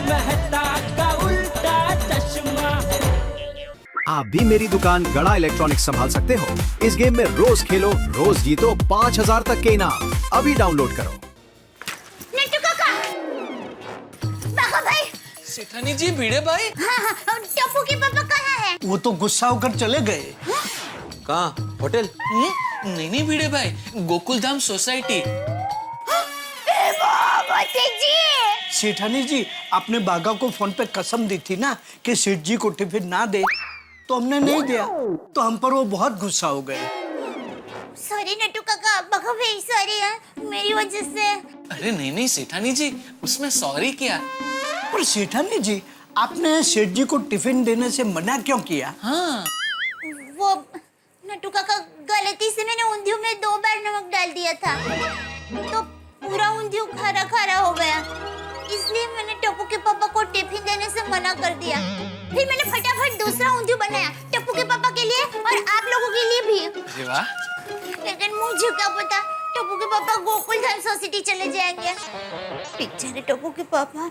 मेहता का उल्टा चश्मा। आप भी मेरी दुकान गड़ा इलेक्ट्रॉनिक्स संभाल सकते हो। इस गेम में रोज खेलो, रोज जीतो 5000 तक के इनाम। अभी डाउनलोड करो। नट्टू काका, बाका भाई। सेठानी जी, भिड़े भाई। हाँ, टप्पू के पापा कहाँ है? वो तो गुस्सा होकर चले गए। कहाँ? होटल? नहीं नहीं भिड़े भाई, गोकुल धाम सोसाइटी। सेठानी जी, आपने बागा को फोन पे कसम दी थी ना कि सेठ जी को टिफिन ना दे, तो हमने नहीं दिया, तो हम पर वो बहुत गुस्सा हो गए। सॉरी नट्टू काका, बाका भाई सॉरी है, मेरी वजह से। अरे नहीं नहीं सेठानी जी, उसमें सॉरी क्या। पर सेठानी जी, आपने सेठ जी को टिफिन देने से मना क्यों किया? हाँ वो नट्टू काका, गलती से मैंने ऊंधियों में 2 बार नमक डाल दिया था, तो पूरा ऊंधियों खारा खारा हो गया। इसलिए मैंने टप्पू के पापा को टिफिन देने से मना कर दिया। फिर मैंने फटाफट दूसरा ऊंधियों बनाया, टप्पू के पापा के लिए और आप लोगों के लिए भी। अरे वाह। लेकिन मुझे क्या पता, टप्पू के पापा गोकुल धाम सोसाइटी चले जाएंगे। बेचारे टप्पू के पापा,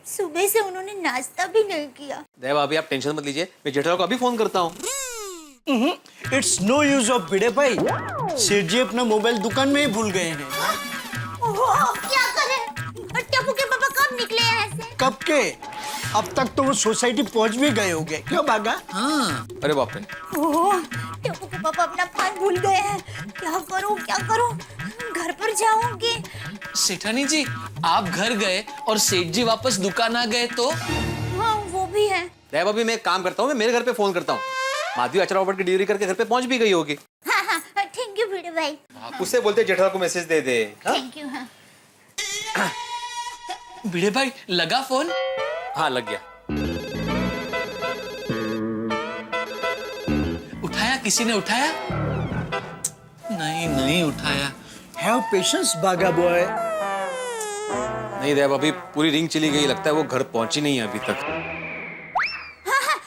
सुबह से उन्होंने नाश्ता भी नहीं किया। देव अभी आप टेंशन मत लीजिए, मैं जेठालाल को अभी फोन करता हूँ। इट्स नो यूज ऑफ भिड़े भाई, सेठ जी अपना मोबाइल दुकान में ही भूल गए हैं। ओह, क्या करें? और टप्पू के पापा कब निकले यहाँ से? कब के? अब तक तो वो सोसाइटी पहुंच भी गए होंगे। क्यों बागा? हाँ अरे बाप रे। ओह, टप्पू के पापा अपना फोन भूल गए हैं। क्या करूं क्या करूं? घर पर जाऊंगी। सेठानी जी, आप घर गए और सेठ जी वापस दुकान आ गए तो? हाँ, वो भी है। देव अभी मैं एक काम करता हूँ, मैं मेरे घर पे फोन करता हूँ। माधवी अचार की डिलीवरी करके घर पे पहुंच भी गई होगी। हाँ हाँ, थैंक यू भिड़े भाई। उससे बोलते जेठालाल को message they they. Thank you. हाँ, भिड़े भाई, लगा फोन? हाँ लग गया। उठाया? किसी ने उठाया? नहीं नहीं उठाया। हैव पेशेंस बागा बॉय। नहीं देव, अभी पूरी रिंग चली गई, लगता है वो घर पहुंची नहीं है अभी तक। हाँ, हाँ,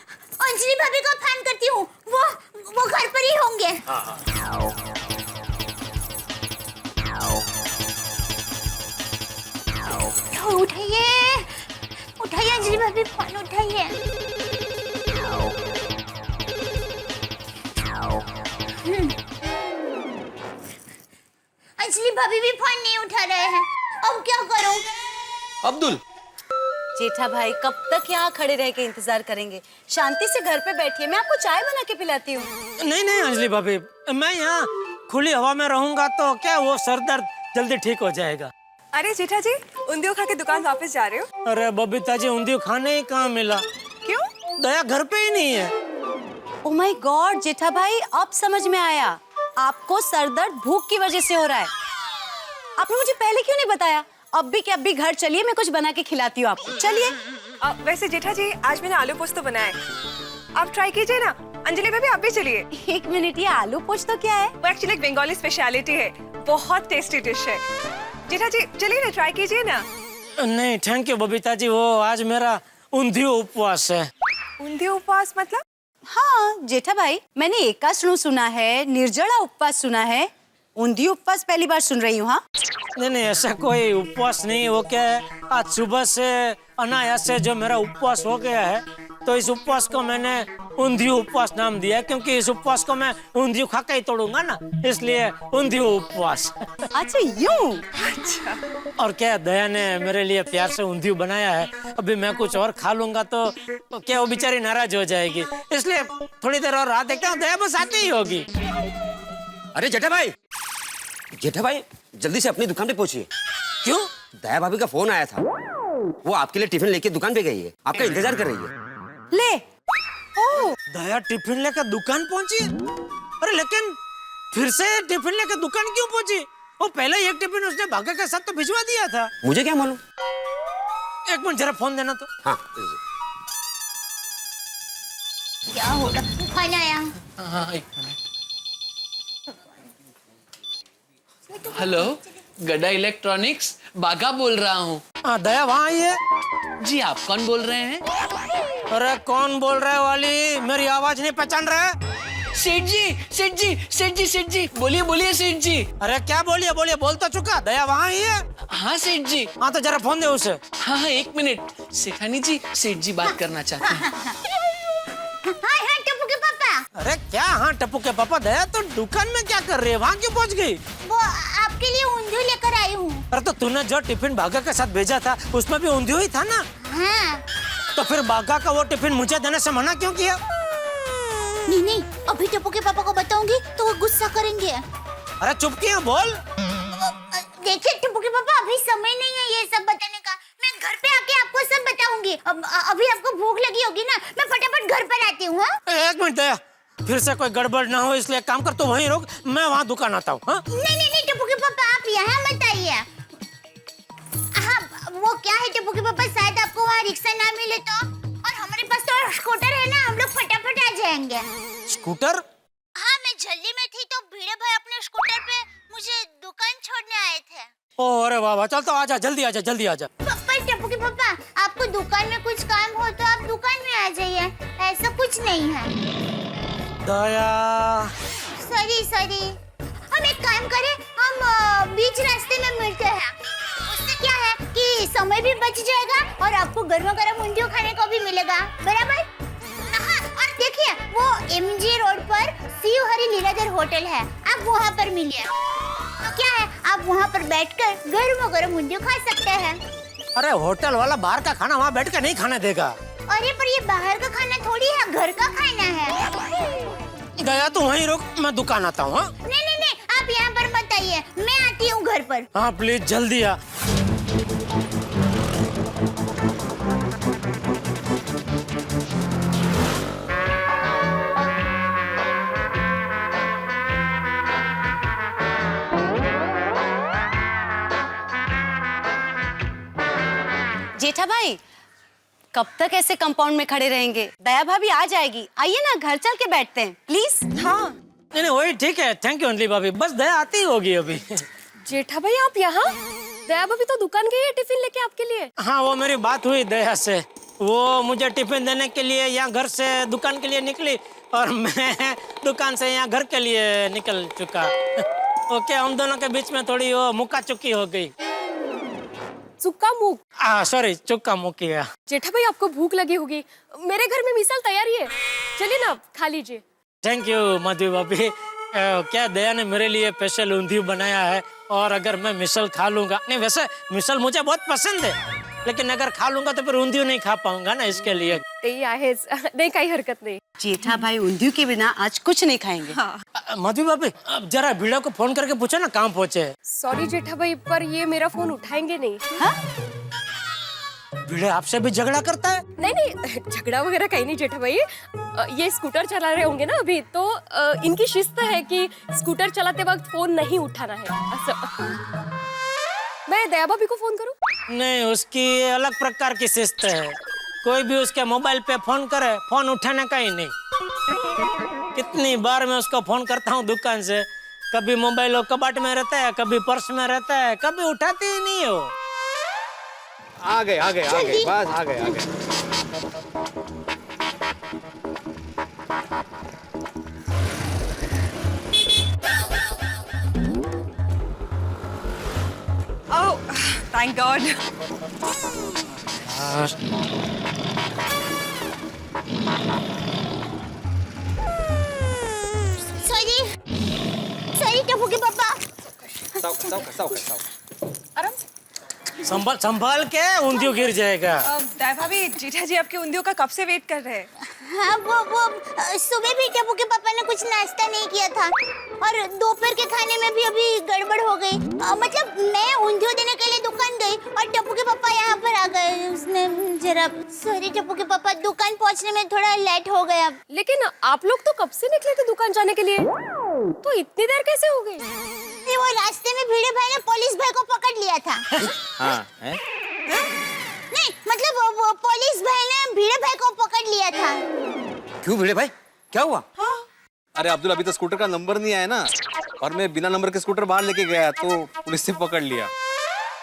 अंजलि भाभी को फोन करती हूँ, वो घर पर ही होंगे। उठाइए उठाइए अंजलि भाभी, फोन उठाइए। अंजलि भाभी भी फोन नहीं उठा रहे हैं, अब क्या करूं? अब्दुल, जेठा भाई, कब तक यहाँ खड़े रह के इंतजार करेंगे? शांति से घर पे बैठिए, मैं आपको चाय बना के पिलाती हूँ। नहीं नहीं अंजलि भाभी, मैं यहाँ खुली हवा में रहूंगा तो क्या वो सर दर्द जल्दी ठीक हो जाएगा। अरे जेठा जी, ऊंधियों खा के दुकान वापस जा रहे हो? अरे बबीता जी, ऊंधियों खाने ही कहाँ मिला। क्यों? दया घर पे ही नहीं है। ओह माय गॉड जेठा भाई, अब समझ में आया, आपको सर दर्द भूख की वजह से हो रहा है। आपने मुझे पहले क्यों नहीं बताया? अब भी क्या, अब भी घर चलिए, मैं कुछ बना के खिलाती हूँ आपको, चलिए। वैसे जेठा जी, आज मैंने आलू पोस्त बना है, आप ट्राई कीजिए ना। अंजलि भाभी, आप भी चलिए। 1 मिनट, ये आलू पोच तो क्या है? वो एक्चुअली एक बंगाली स्पेशलिटी है, बहुत टेस्टी डिश है। जेठा जी चलिए ना, ट्राई कीजिए ना। नहीं थैंक यू बबीता जी, वो आज मेरा ऊंधियों उपवास है। ऊंधियों उपवास मतलब? हाँ जेठा भाई, मैंने एकाश्रु सुना है, निर्जला उपवास सुना है, ऊंधियों उपवास पहली बार सुन रही हूँ। हाँ नहीं नहीं, ऐसा कोई उपवास नहीं। वो क्या है, आज सुबह से अनायास से जो मेरा उपवास हो गया है, तो इस उपवास को मैंने ऊंधियों उपवास नाम दिया, क्योंकि इस उपवास को मैं ऊंधियों खा के ही तोड़ूंगा ना, इसलिए ऊंधियों उपवास। अच्छा यूं? अच्छा। और क्या, दया ने मेरे लिए प्यार से ऊंधियों बनाया है, अभी मैं कुछ और खा लूंगा तो क्या वो बेचारी नाराज हो जाएगी, इसलिए थोड़ी देर और राह देखता हूँ, दया बस आती ही होगी। अरे जेठा भाई, जेठा भाई जल्दी से अपनी दुकान पे पहुंचिए। क्यों? दया भाभी का फोन आया था, वो आपके लिए टिफिन लेके दुकान पे गई है, आपका इंतजार कर रही है। ले। ओ दया टिफिन लेकर दुकान पहुंची? अरे लेकिन फिर से टिफिन लेकर दुकान क्यों पहुंची? वो पहले एक टिफिन उसने भागा के साथ तो भिजवा दिया था। मुझे क्या मालूम। एक मिनट जरा फोन देना तो। हाँ क्या होगा? फोन आया। हाँ एक मिनट। हेलो, गड्ढा इलेक्ट्रॉनिक्स, बागा बोल रहा हूँ। हाँ दया वहाँ आई है। जी आप कौन बोल रहे हैं? अरे कौन बोल रहा है वाली, मेरी आवाज नहीं पहचान रहा है? सेठ जी सेठ जी सेठ जी सेठ जी बोलिए बोलिए सेठ जी। अरे क्या बोलिए बोलिए, बोल तो चुका, दया वहाँ ही है। हाँ सेठ जी। हाँ तो जरा फोन दे उसे। हाँ हाँ 1 मिनट, सेठानी जी सेठ जी बात करना चाहते हैं। हाय हाय टप्पू के पापा। अरे क्या हाँ टप्पू के पापा, दया तो दुकान में क्या कर रही है, वहाँ क्यों पहुँच गई? वो आपके लिए ऊंधियो लेकर आई हूँ। अरे तो तूने जो टिफिन बागा के साथ भेजा था उसमें भी ऊंधियो ही था ना, हाँ। तो फिर बागा का वो टिफिन मुझे देने से मना क्यों किया? नहीं नहीं, अभी टप्पू के पापा को बताऊंगी तो वो गुस्सा करेंगे। अरे चुप क्यों, बोल। देखिए टप्पू के पापा, अभी समय नहीं है ये सब बताने का। मैं घर पे आके आपको सब बताऊंगी। अभी आपको भूख लगी होगी ना, मैं फटाफट घर पर आती हूँ। 1 मिनट दया, फिर से कोई गड़बड़ ना हो इसलिए काम कर, तो वहीं रुक, मैं वहाँ दुकान आता हूँ। नहीं नहीं नहीं टप्पू के पापा, आप यहाँ मत आइए। हाँ वो क्या है टप्पू के पापा, शायद आपको वहाँ रिक्शा ना मिले तो, और हमारे पास तो स्कूटर है ना, हम लोग फटाफट आ जाएंगे। स्कूटर? हाँ मैं जल्दी में थी तो भिड़े भाई अपने स्कूटर पे मुझे दुकान छोड़ने आए थे। ओ अरे वाह वाह, चल तो आजा, जल्दी आजा जल्दी आजा। पर टप्पू के पापा, आपको दुकान में कुछ काम हो तो आप दुकान में आ जाइए, ऐसा कुछ नहीं है। दया सॉरी सॉरी, हम एक काम करें, हम बीच रास्ते में मिलते हैं। उससे क्या है कि समय भी बच जाएगा और आपको गर्मा गर्म ऊंधियो खाने को भी मिलेगा, बराबर? हाँ, और देखिए वो MG रोड पर शिव हरि लीलाधर होटल है, आप वहाँ पर मिलिए। तो क्या है, आप वहाँ पर बैठकर गर्मा गर्म ऊंधियो खा सकते हैं। अरे होटल वाला बाहर का खाना वहाँ बैठ के नहीं खाने देगा। अरे पर ये बाहर का खाना थोड़ी है, घर का खाना है। दया तू वहीं रुक, मैं दुकान आता हूँ। हाँ नहीं नहीं नहीं, आप यहाँ पर मत आइए, मैं आती हूँ घर पर। हाँ प्लीज जल्दी आ। जेठा भाई, कब तक ऐसे कंपाउंड में खड़े रहेंगे? दया भाभी आ जाएगी, आइए ना घर चल के बैठते हैं प्लीज। हाँ नहीं नहीं वही ठीक है, थैंक यू अंजलि भाभी, बस दया आती ही होगी अभी। जेठा भाई आप यहाँ? दया भाभी तो दुकान गई है टिफिन लेके आपके लिए। हाँ वो मेरी बात हुई दया से, वो मुझे टिफिन देने के लिए यहाँ घर से दुकान के लिए निकली और मैं दुकान से यहाँ घर के लिए निकल चुका। ओके, हम दोनों के बीच में थोड़ी वो मुक्का चुक्की हो गई। सुक्का मुख। सॉरी, चुक्का मुक्की है। जेठा भाई आपको भूख लगी होगी, मेरे घर में मिसल तैयारी है, चलिए ना खा लीजिए। थैंक यू मधु भाभी। क्या दया ने मेरे लिए स्पेशल ऊंधियो बनाया है, और अगर मैं मिसल खा लूंगा, नहीं वैसे मिसल मुझे बहुत पसंद है, लेकिन अगर खा लूंगा तो फिर ऊंधियो नहीं खा पाऊंगा ना, इसके लिए। ते आहेच, नाही काही हरकत नाही। जेठा भाई ऊंधियो के बिना आज कुछ नहीं खाएंगे। हाँ। मधु भाभी अब जरा भिड़ा को फोन करके पूछो ना कहाँ पहुँचे। सॉरी जेठा भाई, पर ये मेरा फोन उठाएंगे नहीं। हाँ? भिड़े आपसे भी झगड़ा करता है? नहीं नहीं, झगड़ा वगैरह कहीं नहीं जेठा भाई। ये स्कूटर चला रहे होंगे ना अभी, तो इनकी शिस्त है कि स्कूटर चलाते वक्त फोन नहीं उठाना है। मैं दया भाभी को फोन करूं? नहीं, उसकी अलग प्रकार की शिस्त है, कोई भी उसके मोबाइल पे फोन करे, फोन उठाने का ही नहीं। कितनी बार मैं उसको फोन करता हूँ दुकान से, कभी मोबाइल वो कबाट में रहता है, कभी पर्स में रहता है, कभी उठाती ही नहीं है वो। आ गए बस आ गए। Oh thank God. Sorry sorry Tappu के पापा। आराम से। संभाल संभाल के, ऊंधियो गिर जाएगा। दया भाभी, जेठा जी आपके ऊंधियो का कब से वेट कर रहे हैं। हाँ वो सुबह भी टप्पू के पापा ने कुछ नाश्ता नहीं किया था, और दोपहर के खाने में भी अभी गड़बड़ हो गई। मतलब मैं ऊंधियो देने के लिए दुकान गई और टप्पू के पापा यहाँ पर आ गए। उसने जरा, सॉरी टप्पू के पापा, दुकान पहुँचने में थोड़ा लेट हो गया। लेकिन आप लोग तो कब से निकले थे दुकान जाने के लिए, तो इतनी देर कैसे हो गई? वो रास्ते में भिड़े भाई ने पुलिस भाई को पकड़ लिया था। हाँ है? नहीं मतलब वो पुलिस भाई ने भिड़े भाई को पकड़ लिया था। क्यों भिड़े भाई, क्या हुआ? अरे अब्दुल, अभी तो स्कूटर का नंबर नहीं आया ना, और मैं बिना नंबर के स्कूटर बाहर लेके गया तो पुलिस ने पकड़ लिया।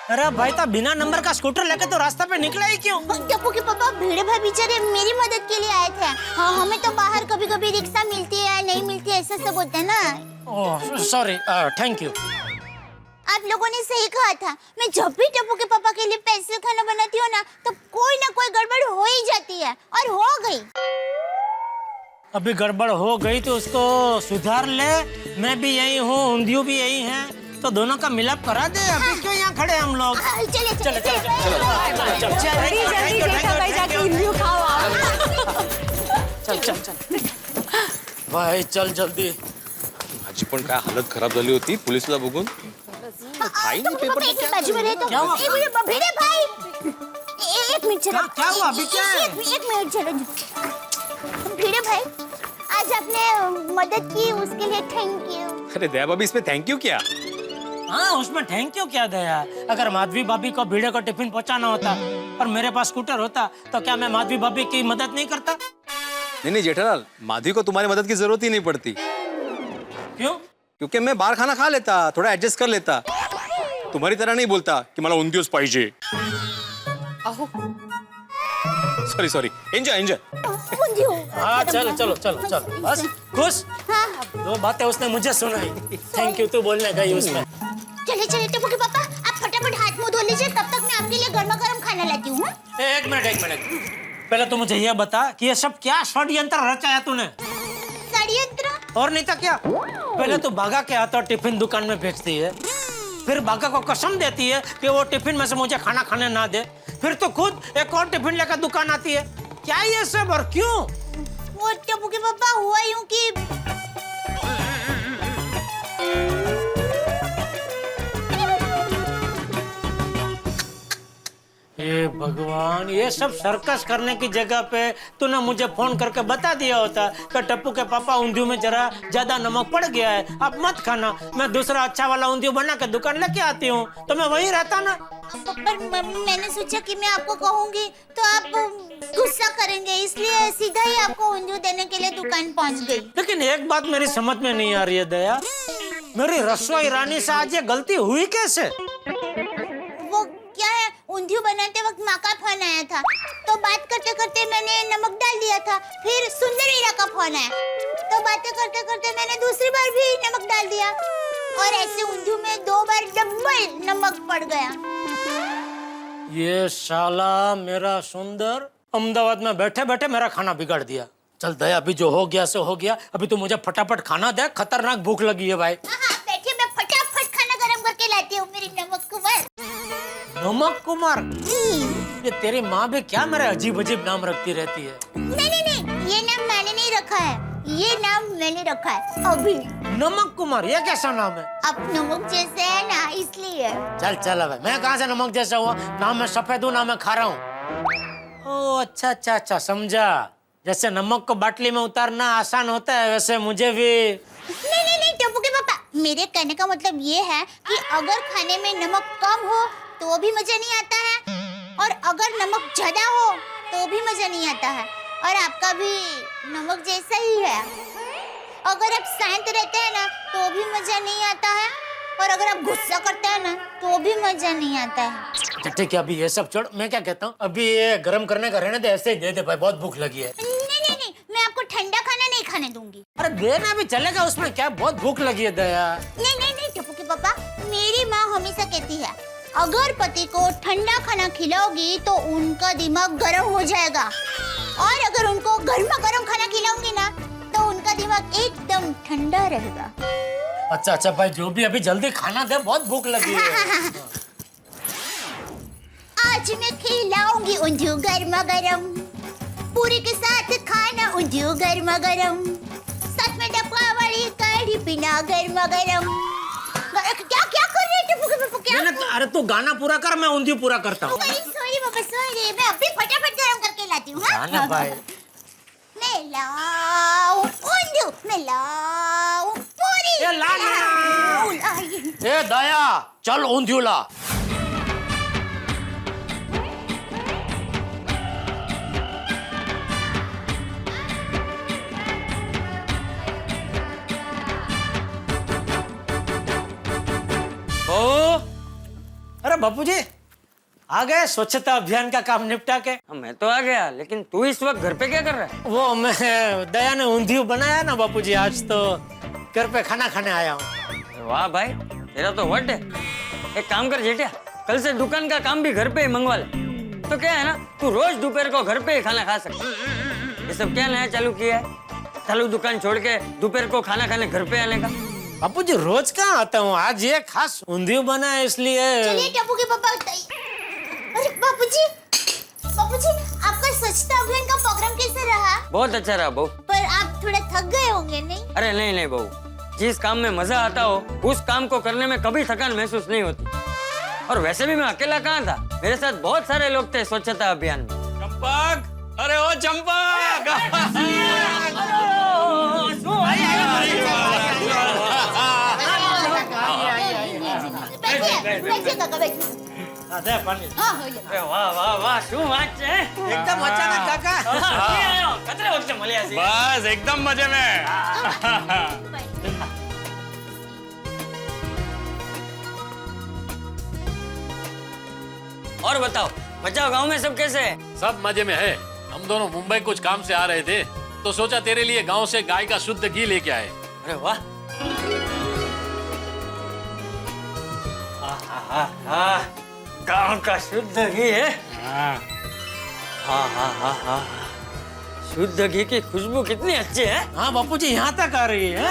अरे भाई तो बिना नंबर का स्कूटर लेके तो रास्ता पे निकला ही क्यों? टप्पू के पापा भिड़े भाई बेचारे मेरी मदद के लिए आए थे। हाँ, हमें तो बाहर कभी कभी रिक्शा मिलती है नहीं मिलती है, ऐसा सब होता है ना। Oh sorry, thank you. आप लोगों ने सही कहा था। मैं जब भी टप्पू के पापा के लिए स्पेशल खाना बनाती हूँ ना तो कोई ना कोई गड़बड़ हो ही जाती है, और हो गई। अभी गड़बड़ हो गई तो उसको सुधार ले। मैं भी यही हूँ, ऊंधियो भी यही है, तो दोनों का मिलाप करा दे। अभी क्यों यहाँ खड़े हम लोग? चले चले जल्दी जल्दी जेठा भाई जाके ऊंधियो खाओ आप। चल चल चल भाई, चल जल्दी। माझी पण काय हालत खराब झाली होती पोलिसला बघून. भाई नहीं पेपर एक बाजू में रहे तो क्या हुआ? भिड़े भाई एक मिनट चलो। क्या हुआ? अभी क्या है? एक मिनट चलो। भिड़े भाई, आज आपने मदद की उसके लिए थैंक यू। अरे दया भाभी, इसमें थैंक यू क्या? हाँ, उसमें थैंक यू क्या दया। अगर माधवी भाभी को भिड़े को टिफिन पहुंचाना होता और मेरे पास स्कूटर होता तो क्या मैं माधवी भाभी की मदद नहीं करता? नहीं जेठालाल, माधवी को तुम्हारी मदद की जरूरत ही नहीं पड़ती, क्यों? क्योंकि मैं बाहर खाना खा लेता, थोड़ा एडजस्ट कर लेता. तुम्हारी तरह नहीं बोलता कि मला उंदियोच पाहिजे. Sorry sorry, enjoy enjoy. हाँ चलो चलो चलो चलो, बस खुश। दो बातें उसने मुझे सुनाई, थैंक यू तो बोलने गई उसमें। चले चले टप्पू के पापा, आप फटाफट हाथ मुंह धो लीजिए, तब तक मैं आपके लिए गर्मा गर्म खाना लाती हूँ। एक मिनट, पहले तो मुझे यह बता कि ये सब क्या षड्यंत्र रचाया तूने? षड्यंत्र? और नहीं था क्या? पहले तो बागा के हाथों टिफिन दुकान में भेजती है, फिर बागा को कसम देती है कि वो टिफिन में से मुझे खाना खाने ना दे, फिर तो खुद एक और टिफिन लेकर दुकान आती है। क्या ये सब और क्यों? वो टप्पू के पापा हुआ यूं कि हे भगवान, ये सब सर्कस करने की जगह पे तूने मुझे फोन करके बता दिया होता कि टप्पू के पापा ऊंधियों में जरा ज्यादा नमक पड़ गया है, आप मत खाना, मैं दूसरा अच्छा वाला ऊंधियों बना के दुकान लेके आती हूँ, तो मैं वहीं रहता ना। पर मैंने सोचा कि मैं आपको कहूंगी तो आप गुस्सा करेंगे, इसलिए सीधा ही आपको ऊंधियों देने के लिए दुकान पहुंच गई। लेकिन एक बात मेरी समझ में नहीं आ रही है दया, मेरी रसोई रानी से आज ये गलती हुई कैसे? वो क्या है, ऊंधियों बनाते वक्त माँ का फोन आया था, तो बात करते करते मैंने नमक डाल दिया था, फिर सुंदर हीरा का फोन आया, तो बातें करते करते मैंने दूसरी बार भी नमक डाल दिया, और ऐसे ऊंधियों में 2 बार डबल नमक पड़ गया। ये साला मेरा सुंदर अहमदाबाद में बैठे बैठे मेरा खाना बिगाड़ दिया। चल दया, अभी जो हो गया सो हो गया, अभी तू मुझे फटाफट खाना दे, खतरनाक भूख लगी है भाई। हाँ, बैठिए, मैं फटाफट खाना गरम करके लाती हूँ, मेरी नमक कुमार। नमक कुमार? ये तेरी माँ भी क्या मेरे अजीब अजीब नाम रखती रहती है? नहीं, ये नाम मैंने नहीं रखा है, ये नाम मैंने रखा है अभी। नमक कुमार, ये कैसा नाम है? आप नमक जैसे है ना, इसलिए। चल अब मैं कहाँ से नमक जैसा हुआ? ना मैं सफेद हूँ ना मैं खा रहा हूँ। ओ अच्छा, समझा। जैसे नमक को बाटली में उतारना आसान होता है, वैसे मुझे भी। नहीं टप्पू के पापा, मेरे कहने का मतलब ये है कि अगर खाने में नमक कम हो तो भी मजा नहीं आता है, और अगर नमक ज्यादा हो तो भी मजा नहीं आता है, और आपका भी नमक जैसा ही है। अगर आप शांत रहते हैं ना तो भी मजा नहीं आता है, और अगर आप गुस्सा करते हैं ना तो भी मजा नहीं आता है। ठीक है, अभी ये सब छोड़, मैं क्या कहता हूँ, अभी ये गर्म करने का रहने दे, ऐसे ही दे दे भाई, बहुत भूख लगी है। नहीं, मैं आपको ठंडा खाना नहीं खाने दूंगी। अरे देना भी चलेगा, उसमें क्या, बहुत भूख लगी है दया। नहीं टप्पू के पापा, मेरी माँ हमेशा कहती है अगर पति को ठंडा खाना खिलाओगी तो उनका दिमाग गर्म हो जाएगा, और अगर उनको गर्मा गर्म खाना खिलाऊंगी ना तो उनका दिमाग एकदम ठंडा रहेगा। अच्छा भाई, जो भी, अभी जल्दी खाना दे, बहुत भूख लगी है। आज मैं खिलाऊंगी ऊंधियों गर्मा गर्म, पूरी के साथ खाना ऊंधियों गर्मा गर्म, साथ में डब्बा वाली कढ़ी पीना गर्मा गर्म। क्या कर रहे हैं टप्पू के पापा, क्या? अरे तू गाना पूरा कर, मैं ऊंधियों पूरा करता हूँ। सॉरी पापा, सॉरी, मैं अभी फटाफट गरम करके लाती हूँ। गाना भाई। मैं लाऊं ऊंधियों, मैं लाऊं पूरी। ए दया, चल ऊंधियों ला। अरे अरे बापूजी आ गए स्वच्छता अभियान का काम निपटा के। मैं तो आ गया, लेकिन तू इस वक्त घर पे क्या कर रहा है? वो मैं दया ने ऊंधियू बनाया ना बापूजी, आज तो घर पे खाना खाने आया हूँ। वाह भाई, तेरा तो वट है। एक काम कर जेठिया, कल से दुकान का काम भी घर पे ही मंगवा ले। तो क्या है ना, तू रोज दोपहर को घर पे ही खाना खा सकता है। ये सब क्या नया चालू किया है? चालू दुकान छोड़ के दोपहर को खाना खाने घर पे आने का। बापूजी रोज कहाँ आता हूँ, आज ये खास ऊंधियू बना है इसलिए। चलिए टप्पू के पापा अरे बापूजी आपका स्वच्छता अभियान का प्रोग्राम कैसा रहा? बहुत अच्छा रहा बहू। पर आप थोड़ा थक गए होंगे नहीं? अरे नहीं नहीं बहू, जिस काम में मजा आता हो उस काम को करने में कभी थकान महसूस नहीं होती। और वैसे भी मैं अकेला कहाँ था, मेरे साथ बहुत सारे लोग थे स्वच्छता अभियान में। चंपक, अरे ओ चंपक। बैठिए काका बैठिए। अरे वाह वाह वाह, શું વાત છે? एकदम अचानक काका। કતરે વખતે મળ્યા છે? बस एकदम मजे में। और बताओ, बचाओ गांव में सब कैसे है? सब मजे में है। हम दोनों मुंबई कुछ काम से आ रहे थे तो सोचा तेरे लिए गांव से गाय का शुद्ध घी लेके आए। अरे वाह, गांव का शुद्ध घी है। हाँ हाँ हाँ हाँ, शुद्ध घी की खुशबू कितनी अच्छी है। हाँ बापूजी यहाँ तक आ रही है।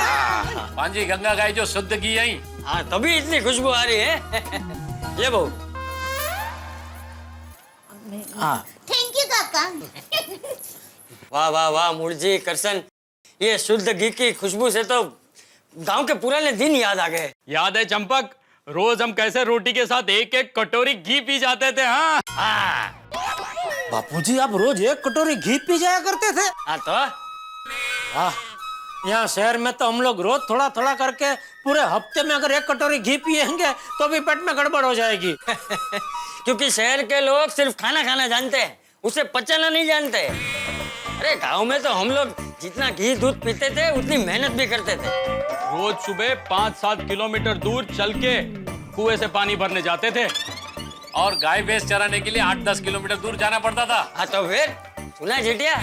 पांजी गंगा गाय जो शुद्ध घी आई। हाँ तभी इतनी खुशबू आ रही है। ये बहू। थैंक यू काका। वाह वाह वाह मुरजी करसन, ये शुद्ध घी की खुशबू से तो गांव के पुराने दिन याद आ गए। याद है चंपक, रोज हम कैसे रोटी के साथ एक एक कटोरी घी पी जाते थे। हाँ बापूजी आप रोज एक कटोरी घी पी जाया करते थे? हाँ तो वाह, यहाँ शहर में तो हम लोग रोज थोड़ा थोड़ा करके पूरे हफ्ते में अगर एक कटोरी घी पिएंगे तो भी पेट में गड़बड़ हो जाएगी। क्योंकि शहर के लोग सिर्फ खाना खाना जानते हैं, उसे पचाना नहीं जानते। अरे गांव में तो हम लोग जितना घी दूध पीते थे उतनी मेहनत भी करते थे। रोज सुबह 5-7 किलोमीटर दूर चल के कुएं से पानी भरने जाते थे और गाय भैंस चराने के लिए 8-10 किलोमीटर दूर जाना पड़ता था। हाँ तो फिर सुना जेठिया,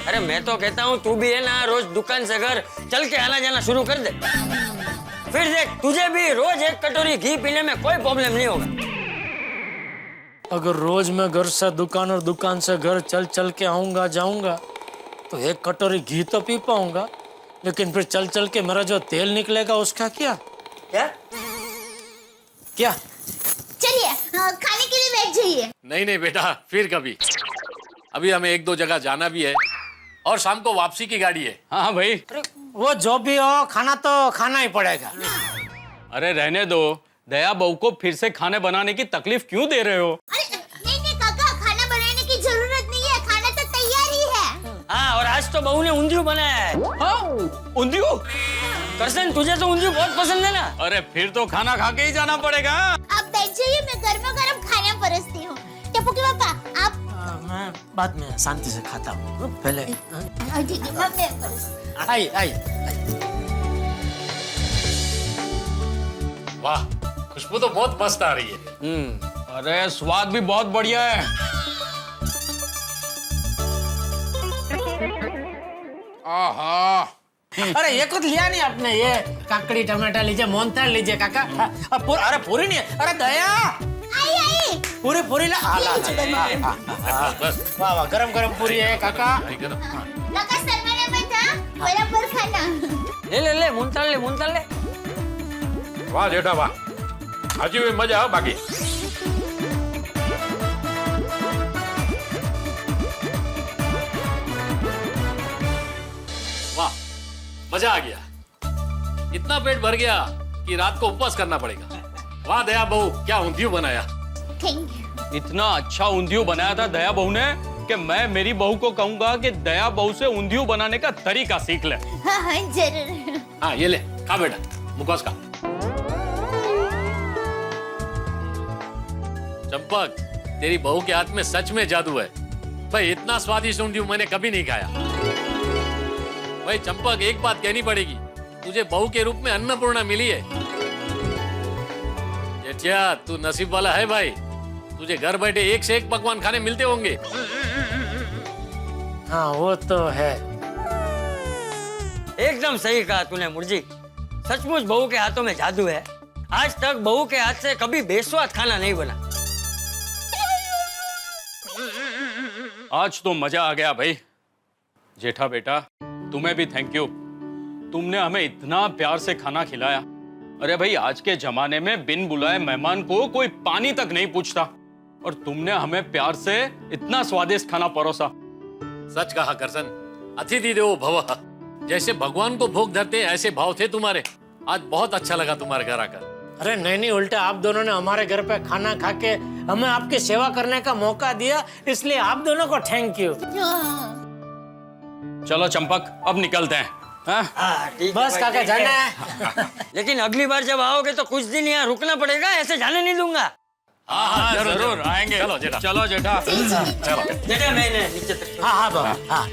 अरे मैं तो कहता हूँ तू भी है ना रोज दुकान से घर चल के आना जाना शुरू कर दे। फिर देख, तुझे भी रोज एक कटोरी घी पीने में कोई प्रॉब्लम नहीं होगा। अगर रोज मैं घर से दुकान और दुकान से घर चल चल के आऊंगा जाऊंगा तो एक कटोरी घी तो पी पाऊंगा, लेकिन फिर चल चल के मेरा जो तेल निकलेगा उसका क्या? क्या क्या? चलिए खाने के लिए बैठ जाइए। नहीं नहीं बेटा, फिर कभी। अभी हमें 1-2 जगह जाना भी है और शाम को वापसी की गाड़ी है। हाँ भाई। वो जो भी हो, खाना तो खाना ही पड़ेगा। अरे रहने दो, दया बहू को फिर से खाने बनाने की तकलीफ क्यों दे रहे हो? अरे नहीं काका, खाना बनाने की जरूरत नहीं है, खाना तो तैयार ही है। हाँ, और आज तो बहू ने ऊंधियू बनाया है। हाँ, ऊंधियू? करसन तुझे तो ऊंधियू बहुत पसंद है ना? अरे फिर तो खाना खा के ही जाना पड़ेगा। आप बैठ जाइए, मैं गर्मा गर्म खाना परसती हूँ। टप्पू के पापा आप। मैं बाद में शांति से खाता हूँ, पहले। ठीक है, मैं परसती। आई आई। वाह, खुशबू तो बहुत मस्त आ रही है। अरे स्वाद भी बहुत बढ़िया है। आहा। अरे ये कुछ लिया नहीं आपने, ये काकड़ी टमाटर लीजिए, मोहनथाल लीजिए काका। अरे पूरी नहीं, अरे दया आई पूरी पूरी ला। बस वाह वाह, गरम गरम पूरी है काका। काका शर्माना मत हाँ, बराबर खाना। ले ले ले, मुंताल ले। वाह जेठा वाह, हजी भी मजा आओ बाकी। वाह मजा आ गया, इतना पेट भर गया कि रात को उपवास करना पड़ेगा। वाह दया बहू, क्या ऊंधियू बनाया। Thank you. इतना अच्छा ऊंधियू बनाया था दया बहू ने कि मैं मेरी बहू को कहूंगा कि दया बहू से ऊंधियू बनाने का तरीका सीख ले। हाँ हाँ जरूर। हाँ ये ले, खा बेटा, मुखोस खा। चंपक, तेरी बहू के हाथ में सच में जादू है भाई, इतना स्वादिष्ट ऊंधियू मैंने कभी नहीं खाया। भाई चंपक, एक बात कहनी पड़ेगी, तुझे बहू के रूप में अन्नपूर्णा मिली है। बच्चा तू नसीब वाला है भाई, तुझे घर बैठे एक से एक पकवान खाने मिलते होंगे। हाँ वो तो है। एकदम सही कहा तूने मुर्जी, सचमुच बहू के हाथों में जादू है। आज तक बहू के हाथ से कभी बेस्वाद खाना नहीं बना। आज तो मजा आ गया भाई। जेठा बेटा तुम्हें भी थैंक यू, तुमने हमें इतना प्यार से खाना खिलाया। अरे भाई आज के जमाने में बिन बुलाए मेहमान को कोई पानी तक नहीं पूछता, और तुमने हमें प्यार से इतना स्वादिष्ट खाना परोसा। सच कहा करसन, अतिथि देवो भव। जैसे भगवान को भोग धरते ऐसे भाव थे तुम्हारे। आज बहुत अच्छा लगा तुम्हारे घर आकर। अरे नहीं उल्टा आप दोनों ने हमारे घर पे खाना खा के हमें आपकी सेवा करने का मौका दिया, इसलिए आप दोनों को थैंक यू। चलो चंपक अब निकलते हैं। हाँ? बस काका जाना है। लेकिन अगली बार जब आओगे तो कुछ दिन यहाँ रुकना पड़ेगा, ऐसे जाने नहीं दूंगा। हाँ जरूर आएंगे। चलो जेठा। चलो जेठा। चलो जेठा मैं नीचे तक। हाँ बाबा हाँ।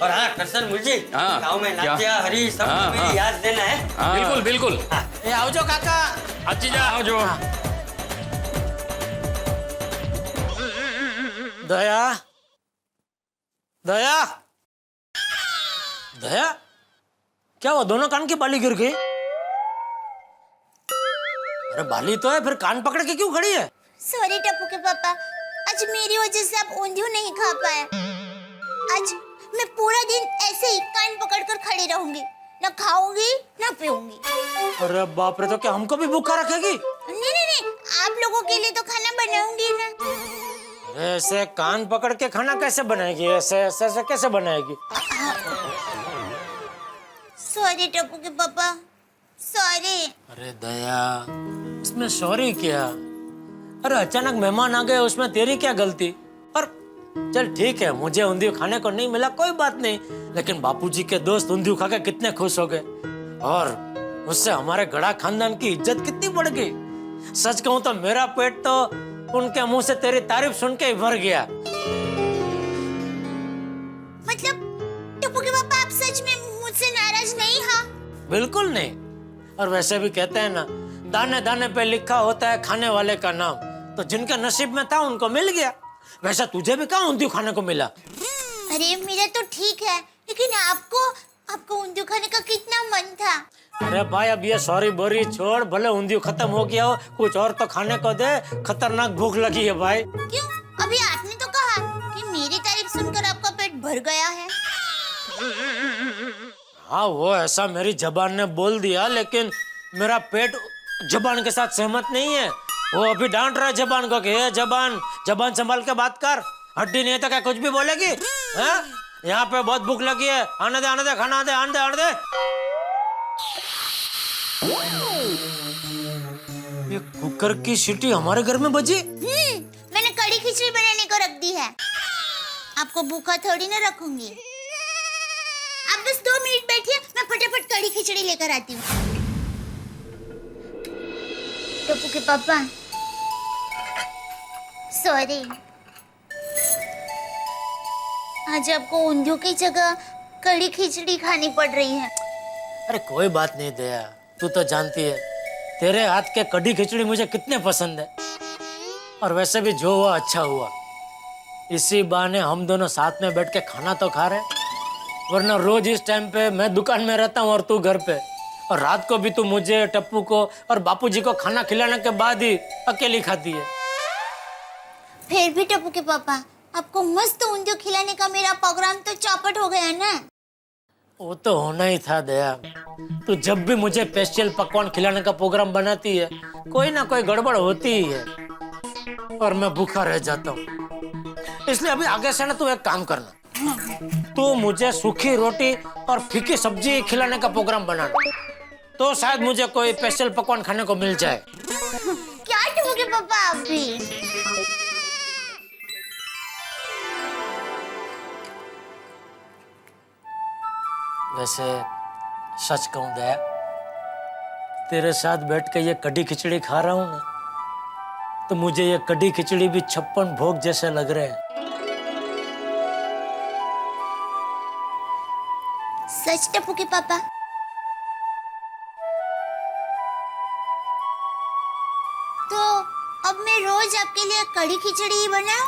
और हाँ करसन मुर्जी, हाँ, गाँव में क्या? नात्या हरी सब हाँ, मेरी हाँ। याद देना है। बिल्कुल बिल्कुल। ए आओ जो काका। अच्छी जा आओ जो। दया दया दया, क्या हुआ? दोनों कान की बाली गिर गई? अरे बाली तो है, फिर कान पकड़ के क्यों खड़ी है? सॉरी टप्पू के पापा, आज मेरी वजह से आप ऊंधियो नहीं खा पाए। आज मैं पूरा दिन ऐसे ही कान पकड़कर खड़ी रहूंगी, ना खाऊंगी ना पीऊंगी। अरे बाप रे, तो क्या हमको भी भूखा रखेगी? नहीं, आप लोगों के लिए तो खाना बनाऊंगी ना। अरे ऐसे कान पकड़ के खाना कैसे बनाएगी? ऐसे ऐसे ऐसे कैसे बनाएगी? सॉरी टप्पू के पापा, सॉरी। अरे दया, इसमें सॉरी क्या? अरे अचानक मेहमान आ गए, उसमें तेरी क्या गलती? और चल ठीक है, मुझे ऊंधियो खाने को नहीं मिला कोई बात नहीं, लेकिन बापूजी के दोस्त ऊंधियो खा के कितने खुश हो गए, और उससे हमारे गड़ा खानदान की इज्जत कितनी बढ़ गई। सच कहूं तो मेरा पेट तो उनके मुंह से तेरी तारीफ सुन के ही भर गया। मतलब टप्पू के पापा आप सच में मुझसे नाराज नहीं? हाँ बिल्कुल नहीं। और वैसे भी कहते हैं ना, दाने दाने पे लिखा होता है खाने वाले का नाम, तो जिनके नसीब में था उनको मिल गया। वैसे तुझे भी कहाँ ऊंधियो खाने को मिला? अरे मेरा तो ठीक है, लेकिन आपको ऊंधियो खाने का कितना मन था। अरे भाई अब ये सॉरी बोरी छोड़, भले ऊंधियो खत्म हो गया हो, कुछ और तो खाने को दे, खतरनाक भूख लगी है भाई। क्यों? अभी आपने तो कहा कि मेरी तारीफ सुनकर आपका पेट भर गया है। हाँ वो ऐसा मेरी जबान ने बोल दिया, लेकिन मेरा पेट जबान के साथ सहमत नहीं है। वो अभी डांट रहा है जबान को कि ये जबान संभाल के बात कर, हड्डी नहीं है तो क्या कुछ भी बोलेगी? हैं? यहाँ पे बहुत भूख लगी है, आने दे खाना दे, आने दे। ये कुकर की सीटी हमारे घर में बजी? मैंने कड़ी खिचड़ी बनाने को रख दी है, आपको भूखा थोड़ी ना रखूंगी। आप बस 2 मिनट बैठिए, मैं फटाफट कड़ी खिचड़ी लेकर आती हूँ। टप्पू के पापा सॉरी, आज आपको ऊंधियो की जगह कड़ी खिचड़ी खानी पड़ रही है। अरे कोई बात नहीं दया, तू तो जानती है तेरे हाथ के कड़ी खिचड़ी मुझे कितने पसंद है। और वैसे भी जो हुआ अच्छा हुआ, इसी बहाने हम दोनों साथ में बैठ के खाना तो खा रहे, वरना रोज इस टाइम पे मैं दुकान में रहता हूँ और तू घर पे, और रात को भी तू मुझे, टप्पू को और बापूजी को खाना खिलाने के बाद ही अकेली खाती है। फिर भी टप्पू के पापा, आपको मस्त ऊंधियो खिलाने का मेरा प्रोग्राम तो चौपट हो गया ना। वो तो होना ही था दया, तू जब भी मुझे स्पेशल पकवान खिलाने का प्रोग्राम बनाती है, कोई ना कोई गड़बड़ होती ही है, और मैं भूखा रह जाता हूँ। इसलिए अभी आगे से ना तू एक काम करना, तू मुझे सूखी रोटी और फीकी सब्जी खिलाने का प्रोग्राम बनाना, तो शायद मुझे कोई स्पेशल पकवान खाने को मिल जाए। क्या टप्पू के पापा आप भी? वैसे सच कहूं दया, तेरे साथ बैठ के ये कड़ी खिचड़ी खा रहा हूं ना, तो मुझे ये कड़ी खिचड़ी भी 56 भोग जैसे लग रहे हैं। सच टप्पू के पापा? आपके लिए कड़ी खिचड़ी ही बनाऊं?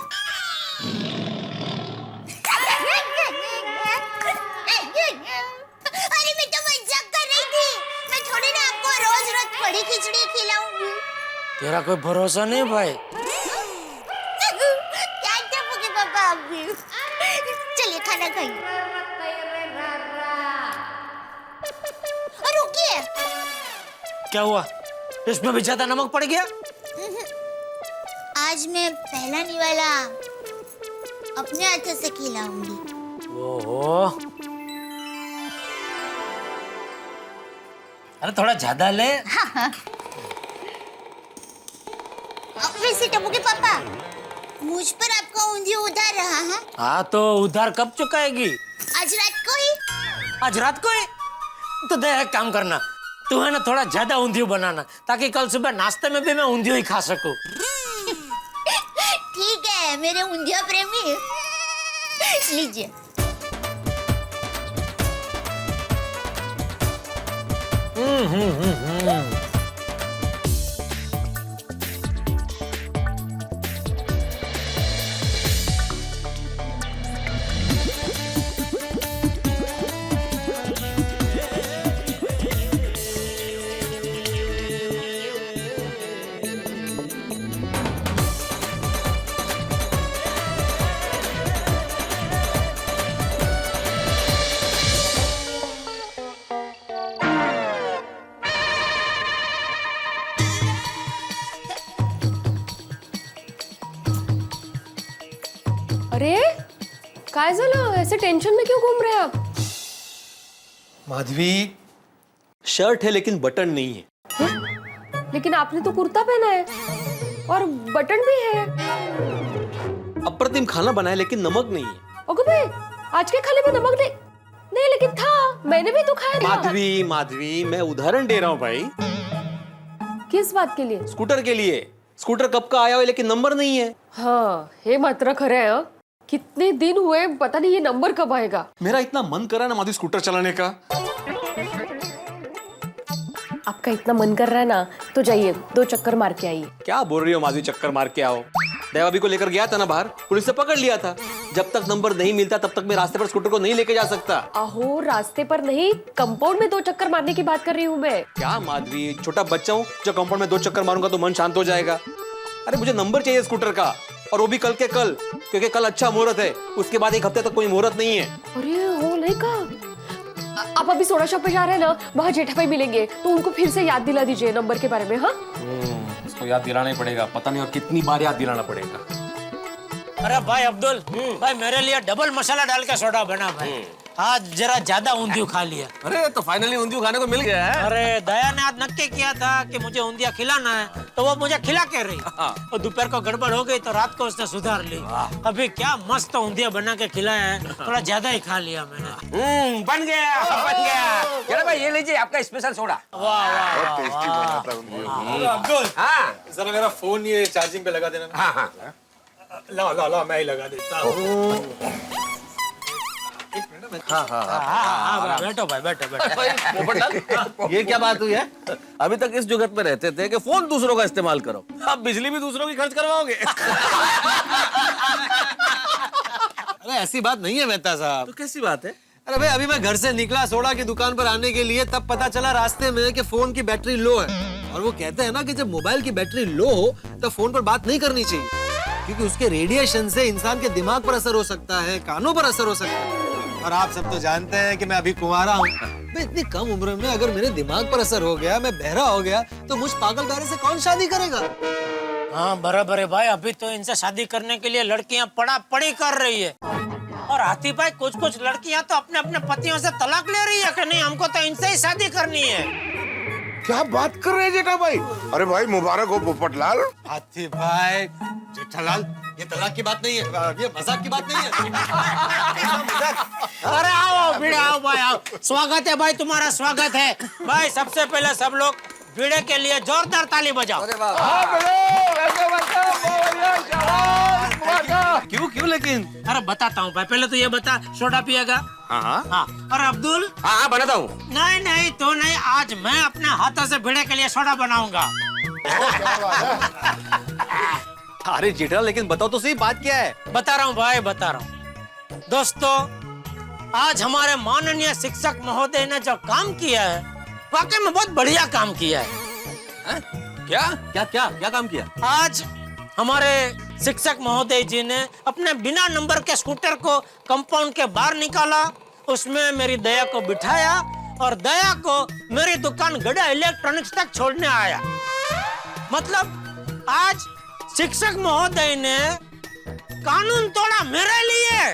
अरे मैं तो मजाक कर रही थी। मैं थोड़ी ना आपको रोज रोज कड़ी खिचड़ी खिलाऊंगी। तेरा कोई भरोसा नहीं भाई। क्या टप्पू के पापा आप भी? चलिए खाना खाइए। रुकिए। क्या हुआ? इसमें भी ज्यादा नमक पड़ गया? आज मैं पहला निवाला अपने हाथों से खिलाऊंगी। ओहो, अरे थोड़ा ज्यादा ले। वैसे टप्पू के पापा, मुझ पर आपका ऊंधियो उधार रहा है? हाँ तो उधार कब चुकाएगी? आज रात को ही। आज रात को ही? तो दे एक काम करना, तू है ना थोड़ा ज्यादा ऊंधियो बनाना, ताकि कल सुबह नाश्ते में भी मैं ऊंधियो ही खा सकूं। ठीक है मेरे ऊंधिया प्रेमी, लीजिए। अरे काय झालं? ऐसे टेंशन में क्यों घूम रहे हैं आप? माधवी, शर्ट है लेकिन बटन नहीं है। लेकिन आपने तो कुर्ता पहना है और बटन भी है। अप्रतिम खाना बनाया लेकिन नमक नहीं है। ओके भाई, आज के खाने में नमक नहीं, नहीं लेकिन था, मैंने भी तो खाया था। माधवी, माधवी, मैं उदाहरण दे रहा हूँ भाई। किस बात के लिए? स्कूटर के लिए। स्कूटर कब का आया हो लेकिन नंबर नहीं है। हाँ, हे मात्र खरे है। कितने दिन हुए, पता नहीं ये नंबर कब आएगा। मेरा इतना मन करा ना माधवी स्कूटर चलाने का। आपका इतना मन कर रहा है ना, तो जाइए 2 चक्कर मार के आइए। क्या बोल रही हो माधवी, चक्कर मार के आओ? देवाभी को लेकर गया था ना बाहर, पुलिस से पकड़ लिया था। जब तक नंबर नहीं मिलता तब तक मैं रास्ते पर स्कूटर को नहीं लेके जा सकता। अहो, रास्ते पर नहीं, कंपाउंड में 2 चक्कर मारने की बात कर रही हूँ मैं। क्या माधवी, छोटा बच्चा हूँ जो कंपाउंड में 2 चक्कर मारूंगा तो मन शांत हो जाएगा? अरे मुझे नंबर चाहिए स्कूटर का, और वो भी कल के कल, क्योंकि कल अच्छा मुहूर्त है। उसके बाद 1 हफ्ते तक कोई मुहूर्त नहीं है। अरे हो नहीं का, आप अभी सोडा शॉप पे जा रहे हैं ना, वहाँ जेठा भाई मिलेंगे, तो उनको फिर से याद दिला दीजिए नंबर के बारे में। हाँ, उसको याद दिलाना ही पड़ेगा, पता नहीं और कितनी बार याद दिलाना पड़ेगा। अरे भाई अब्दुल, भाई मेरे लिए डबल मसाला डाल के सोडा बना भाई। आज जरा ज्यादा ऊंधियो खा लिया। अरे तो फाइनली ऊंधियो खाने को मिल गया है। अरे दया ने आज नक्की किया था कि मुझे ऊंधिया खिलाना है, तो वो मुझे खिला के रही। और दोपहर को गड़बड़ हो गई तो रात को उसने सुधार ली। अभी क्या मस्त ऊंधिया बना के खिलाया है, थोड़ा ज्यादा ही खा लिया मैंने। बन गया, बन गया। चलो भाई, ये लीजिए आपका स्पेशल सोडा। अब्दुल, हाँ जरा मेरा फोन ये चार्जिंग पे लगा देना। हाँ हाँ, ला ला ला, मैं ही लगा देता हूँ। हाँ, बैठो भाई, बैठो बैठो। ये क्या बात हुई है? अभी तक इस जुगत में रहते थे कि फोन दूसरों का इस्तेमाल करो, अब बिजली भी दूसरों की खर्च करवाओगे। अरे ऐसी बात नहीं है मेहता साहब। तो कैसी बात है? अरे भाई, अभी मैं घर से निकला सोडा की दुकान पर आने के लिए, तब पता चला रास्ते में कि फोन की बैटरी लो है। और वो कहते हैं ना कि जब मोबाइल की बैटरी लो हो तो फोन पर बात नहीं करनी चाहिए, क्योंकि उसके रेडिएशन से इंसान के दिमाग पर असर हो सकता है, कानों पर असर हो सकता है। और आप सब तो जानते हैं कि मैं अभी कुंवारा हूँ। मैं इतनी कम उम्र में अगर मेरे दिमाग पर असर हो गया, मैं बहरा हो गया, तो मुझ पागल बहरे से कौन शादी करेगा? हाँ बराबर है भाई, अभी तो इनसे शादी करने के लिए लड़कियां पड़ा पड़ी कर रही है। और हाथी भाई, कुछ कुछ लड़कियां तो अपने अपने पतियों से तलाक ले रही है कि नहीं, हमको तो इनसे ही शादी करनी है। क्या बात कर रहे हैं जेठा भाई? अरे भाई मुबारक हो पोपटलाल। हाथी भाई, जेठालाल, ये तलाक की बात नहीं है, ये मजाक की बात नहीं है। अरे आओ भिड़े, आओ भाई आओ, स्वागत है भाई, तुम्हारा स्वागत है भाई। सबसे पहले सब लोग भिड़े के लिए जोरदार ताली बजाओ। क्यों क्यों लेकिन? अरे बताता हूँ भाई, पहले तो ये बता, सोडा पिएगा? हाँ हाँ हाँ। और अब्दुल? हाँ हाँ, बनाता हूँ। नहीं नहीं, तो नहीं, आज मैं अपने हाथों से भिड़े के लिए सोडा बनाऊंगा। अरे जेठालाल लेकिन बताओ तो सही बात क्या है। बता रहा हूँ भाई, बता रहा हूँ। दोस्तों, आज हमारे माननीय शिक्षक महोदय ने जो काम किया है, वाकई में बहुत बढ़िया काम किया है। क्या क्या क्या क्या काम किया? आज हमारे शिक्षक महोदय जी ने अपने बिना नंबर के स्कूटर को कंपाउंड के बाहर निकाला, उसमें मेरी दया को बिठाया और दया को मेरी दुकान गड़ा इलेक्ट्रॉनिक्स तक छोड़ने आया। मतलब आज शिक्षक महोदय ने कानून तोड़ा मेरे लिए।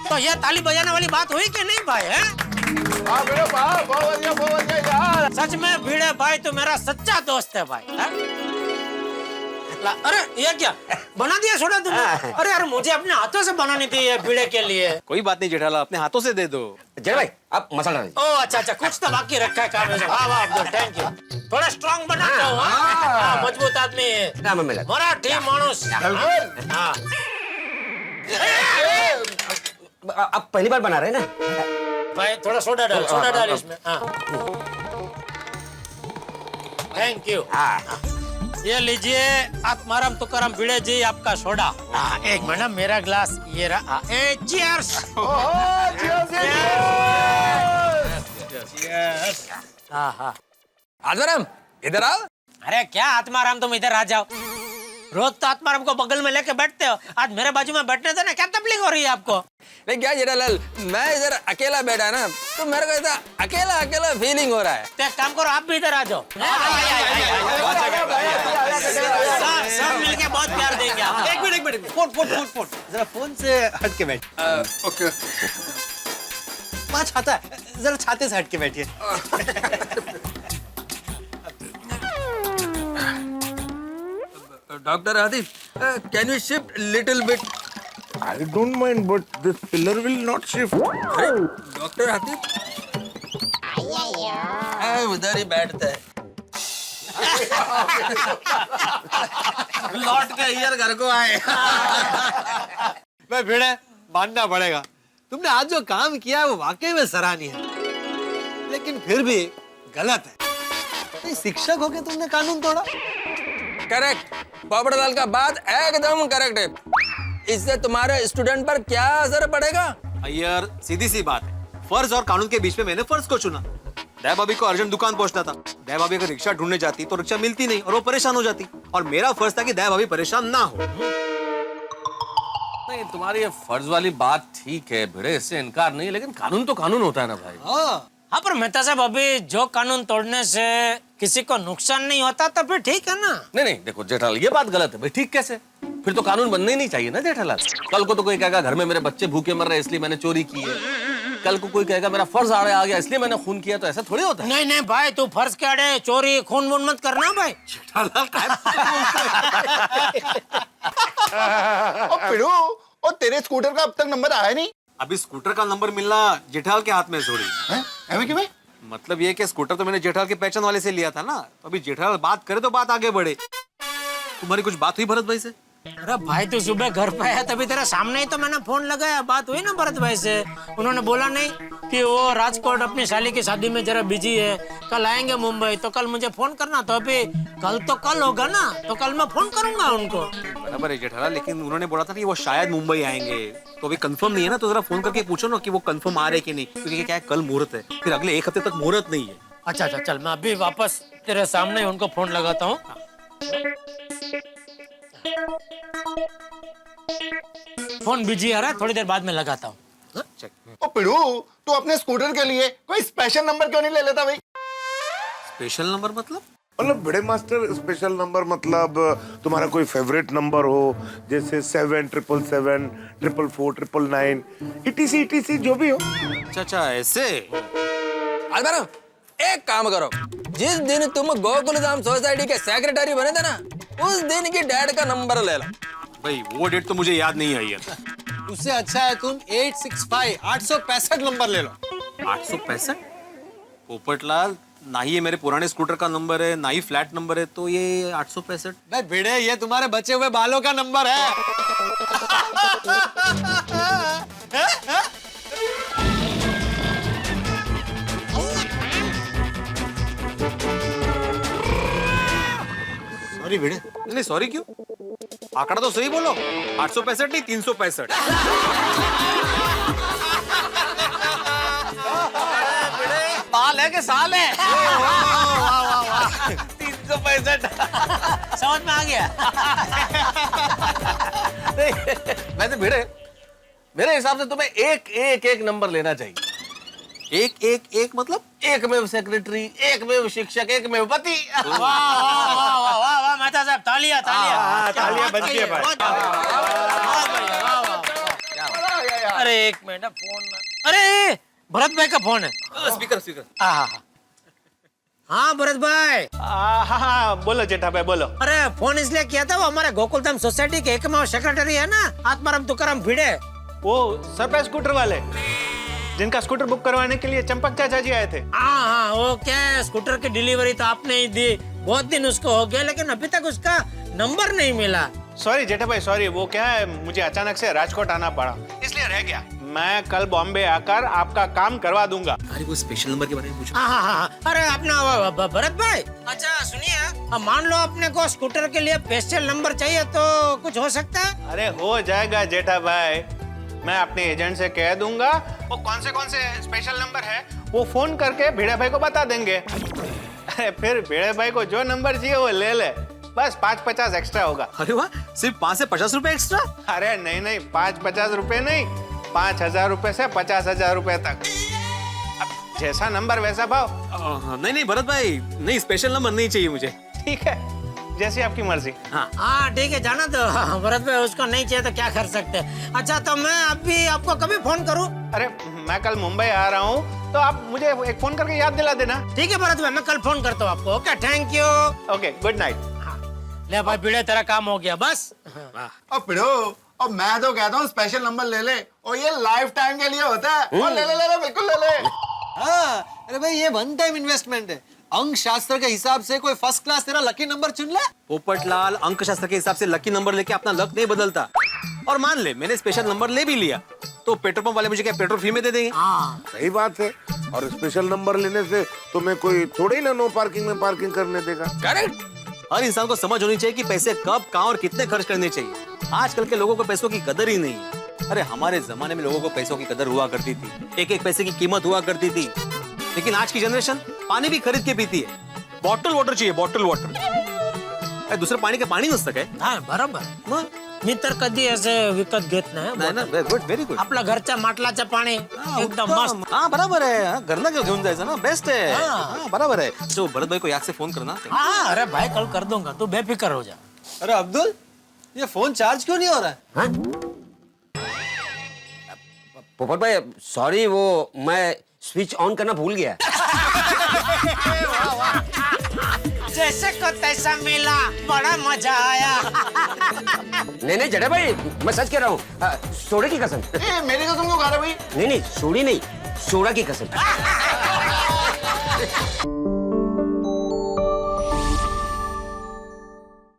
तो ये ताली बजाने वाली बात हुई कि नहीं भाई? है सच में भिड़े भाई तो मेरा सच्चा दोस्त है भाई। है? अरे ये क्या बना दिया सोडा तुमने? अरे यार मुझे अपने हाथों से बनानी थी ये भिड़े के लिए। कोई बात नहीं जेठालाल, अपने हाथों से दे दो। जय भाई आप मसाला डालिए। ओ अच्छा अच्छा, कुछ तो बाकी रखा है काम में। वाह वाह अब्दुल, थैंक यू। थोड़ा स्ट्रांग बनाता हूँ। हाँ, मजबूत आदमी है, मराठी मानुस। हाँ, आप पहली बार बना रहे हैं ना भाई? थोड़ा सोडा डाल इसमें। Thank you. ये लीजिए आत्माराम तुकाराम भिड़े जी आपका सोडा। एक मिनट, मेरा ग्लास ये रहा। चीयर्स। आत्माराम इधर आओ। अरे क्या आत्माराम, तुम इधर आ जाओ। रोज तो आत्माराम को बगल में लेके बैठते हो, आज मेरे बाजू में बैठने दो ना। क्या तकलीफ हो रही है आपको? नहीं क्या जेठालाल, मैं इधर अकेला बैठा ना तो मेरे को ऐसा अकेला अकेला फीलिंग हो रहा है। तो एक काम करो, आप भी इधर आ जाओ। सब मिलके बहुत प्यार देंगे आपको। एक मिनट फोन जरा फोन से हट के बैठ। ओके। वहाँ छाता है, जरा छाते से हट के बैठिए। Doctor Aadif, can you shift little bit? I don't mind, but this pillar will not shift. Doctor Aadif उधर ही बैठता है। लौट के यार घर को आए। मैं भिड़े मानना पड़ेगा, तुमने आज जो काम किया है वो वाकई में सराहनीय है, लेकिन फिर भी गलत है। नहीं, शिक्षक होके तुमने कानून तोड़ा। करेक्ट, पोपटलाल का बात एकदम करेक्ट है। इससे तुम्हारे स्टूडेंट पर क्या असर पड़ेगा? अय्यर, सीधी सी बात है, फर्ज और कानून के बीच में मैंने फर्ज को चुना। दया भाभी को अर्जेंट दुकान पहुंचना था। दया भाभी अगर रिक्शा ढूंढने जाती तो रिक्शा मिलती नहीं और वो परेशान हो जाती, और मेरा फर्ज था कि दया भाभी परेशान ना हो। नहीं, तुम्हारी ये फर्ज वाली बात ठीक है भिड़े, इससे इनकार नहीं, लेकिन कानून तो कानून होता है ना भाई। हाँ, पर मेहता साहब अभी जो कानून तोड़ने से किसी को नुकसान नहीं होता तो फिर ठीक है ना? नहीं देखो जेठालाल, ये बात गलत है भाई। ठीक कैसे? फिर तो कानून बनने ही नहीं चाहिए ना जेठालाल। कल को तो कोई कहेगा घर में मेरे बच्चे भूखे मर रहे इसलिए मैंने चोरी की है। कल को कोई कहेगा मेरा फर्ज आड़े आ गया इसलिए मैंने खून किया, तो ऐसा थोड़ी होता है। नहीं नहीं भाई, तू फर्ज के आड़े चोरी खून वून मत करना भाई। और तेरे स्कूटर का अब तक नंबर आया नहीं? अभी स्कूटर का नंबर मिलना जेठालाल के हाथ में थोड़ी है। ऐਵੇਂ ਕਿਵੇਂ? मतलब ये कि स्कूटर तो मैंने जेठालाल के पहचान वाले से लिया था ना, तो अभी जेठालाल बात करे तो बात आगे बढ़े। तुम्हारी कुछ बात हुई भरत भाई से? अरे भाई तू सुबह घर पे आया तभी तेरे सामने ही तो मैंने फोन लगाया, बात हुई ना भरत भाई से। उन्होंने बोला नहीं कि वो राजकोट अपनी साली की शादी में जरा बिजी है, कल आएंगे मुंबई, तो कल मुझे फोन करना। तो अभी कल होगा ना, तो कल मैं फोन करूंगा उनको। बराबर है जेठालाल, लेकिन उन्होंने बोला था कि वो शायद मुंबई आएंगे, तो अभी कंफर्म नहीं है ना, तो जरा फोन करके पूछो ना कि वो कंफर्म आ रहे कि नहीं, क्योंकि क्या है कल मुहूर्त है, फिर अगले एक हफ्ते तक मुहूर्त नहीं है। अच्छा चल मैं अभी वापस तेरे सामने उनको फोन लगाता हूँ। फोन बिजी आ रहा है, थोड़ी देर बाद में लगाता हूँ। ओ पिड़ू, तू अपने स्कूटर के लिए कोई स्पेशल नंबर क्यों नहीं ले लेता भाई? स्पेशल नंबर मतलब? मतलब भिड़े मास्टर स्पेशल नंबर मतलब तुम्हारा कोई फेवरेट नंबर हो, जैसे 777 744 999 etc जो भी हो। अच्छा ऐसे। अलबरा, एक काम करो, जिस दिन तुम गोकुलधाम सोसाइटी के सेक्रेटरी बने थे ना, उस दिन की डैड का नंबर ले लो। भाई वो डेट तो मुझे याद नहीं आई है। उससे अच्छा है तुम 865 865 नंबर ले लो। 865? पोपटलाल, ना ही ये मेरे पुराने स्कूटर का नंबर है, ना ही फ्लैट नंबर है, तो ये 865। भाई भिड़े, ये तुम्हारे बचे हुए बालों का नंबर है। सॉरी भिड़े। नहीं सॉरी क्यों? आंकड़ा तो सही बोलो, 865 नहीं 365। साल है कि साल है? 365। समझ में आ गया। वैसे भिड़े, मेरे हिसाब से तुम्हें एक नंबर लेना चाहिए। एक मतलब एक में सेक्रेटरी, एक में शिक्षक, एक में पति। वाह वाह वाह वाह वाह वाह मेहता साहब, तालियां तालियां तालियां बजती है भाई। अरे एक मिनट, फोन। अरे भरत भाई का फोन है। स्पीकर। हाँ भरत भाई। हाँ, बोलो जेठा भाई बोलो। अरे फोन इसलिए किया था, वो हमारे गोकुलधाम सोसाइटी के एकमात्र सेक्रेटरी है ना, आत्माराम तुकाराम भिड़े। वो सरप्राइज स्कूटर वाले जिनका स्कूटर बुक करवाने के लिए चंपक चाचा जी आए थे। हाँ, वो क्या स्कूटर की डिलीवरी तो आपने ही दी, बहुत दिन उसको हो गया, लेकिन अभी तक उसका नंबर नहीं मिला। सॉरी जेठा भाई सॉरी, वो क्या है मुझे अचानक से राजकोट आना पड़ा, इसलिए रह गया। मैं कल बॉम्बे आकर आपका काम करवा दूंगा। अरे वो स्पेशल नंबर के बारे में पूछो। हाँ, अरे अपना भरत भाई, अच्छा सुनिए, अब मान लो अपने को स्कूटर के लिए स्पेशल नंबर चाहिए तो कुछ हो सकता है? अरे हो जाएगा जेठा भाई, मैं अपने एजेंट से कह दूंगा, वो कौन से स्पेशल नंबर है वो फोन करके भिड़े भाई को बता देंगे। अरे फिर भिड़े भाई को जो नंबर चाहिए वो ले ले, बस 5-50 एक्स्ट्रा होगा। अरे वाह, सिर्फ 5 से 50 रुपए एक्स्ट्रा? अरे नहीं 5-50 रुपए नहीं, 5,000 रुपए से 50,000 रुपए तक। अब जैसा नंबर वैसा भाव। नहीं भरत भाई, नहीं स्पेशल नंबर नहीं चाहिए मुझे। ठीक है, जैसी आपकी मर्जी। हाँ ठीक है, जाना तो भरत भाई, उसको नहीं चाहिए तो क्या कर सकते हैं। अच्छा तो मैं अभी आपको कभी फोन करूँ? अरे मैं कल मुंबई आ रहा हूँ, तो आप मुझे एक फोन करके याद दिला देना। ठीक है भरत भाई, मैं कल फोन करता हूँ आपको। Okay, thank you. Okay, good night. ले भाई भिड़े, तेरा काम हो गया बस। अब पिड़ो, अब मैं तो कहता हूँ स्पेशल नंबर ले ले, और ये लाइफ टाइम के लिए होता है। और ले बिल्कुल ले ले। हाँ, अरे भाई ये वन टाइम इन्वेस्टमेंट है। अंक शास्त्र के हिसाब से कोई फर्स्ट क्लास तेरा लकी नंबर चुन ले। पोपटलाल, अंक शास्त्र के हिसाब से लकी नंबर लेके अपना लक नहीं बदलता। और मान ले मैंने स्पेशल नंबर ले भी लिया, तो पेट्रोल पंप वाले मुझे क्या पेट्रोल फ्री में दे देंगे? सही बात है, और स्पेशल नंबर लेने से तुम्हें कोई थोड़ी ही ना नो पार्किंग में पार्किंग करने देगा। करेक्ट। हर इंसान को समझ होनी चाहिए कि पैसे कब, कहाँ और कितने खर्च करने चाहिए। आजकल के लोगों को पैसों की कदर ही नहीं है। अरे हमारे जमाने में लोगों को पैसों की कदर हुआ करती थी, एक पैसे की कीमत हुआ करती थी। लेकिन आज की जनरेशन पानी भी खरीद के पीती है। बॉटल वाटर चाहिए, बॉटल वाटर। दूसरे पाणी के पाणी नसतं काय? हाँ बरोबर, मी तर कधी असे विकत घेत नाही ना, गुड, व्हेरी गुड. आपल्या घरच्या माटलाचं पाणी एकदम मस्त. हाँ बराबर है, घरला घेऊन जायचं ना, बेस्ट है. हाँ बराबर है. तो भरत भाई को याद से फोन करना. हाँ अरे भाई कल कर दूंगा, तू बेफिक्र हो जा. अरे अब्दुल, ये फोन चार्ज क्यों नहीं हो रहा है? पोपट भाई सॉरी, वो मैं स्विच ऑन करना भूल गया. जैसे को तैसा मिला, बड़ा मजा आया. नहीं जड़ा भाई, मैं सच कह रहा हूँ, सोडे की कसम. मेरी कसम को खा रहे भाई? नहीं सोडी नहीं, सोडा की कसम.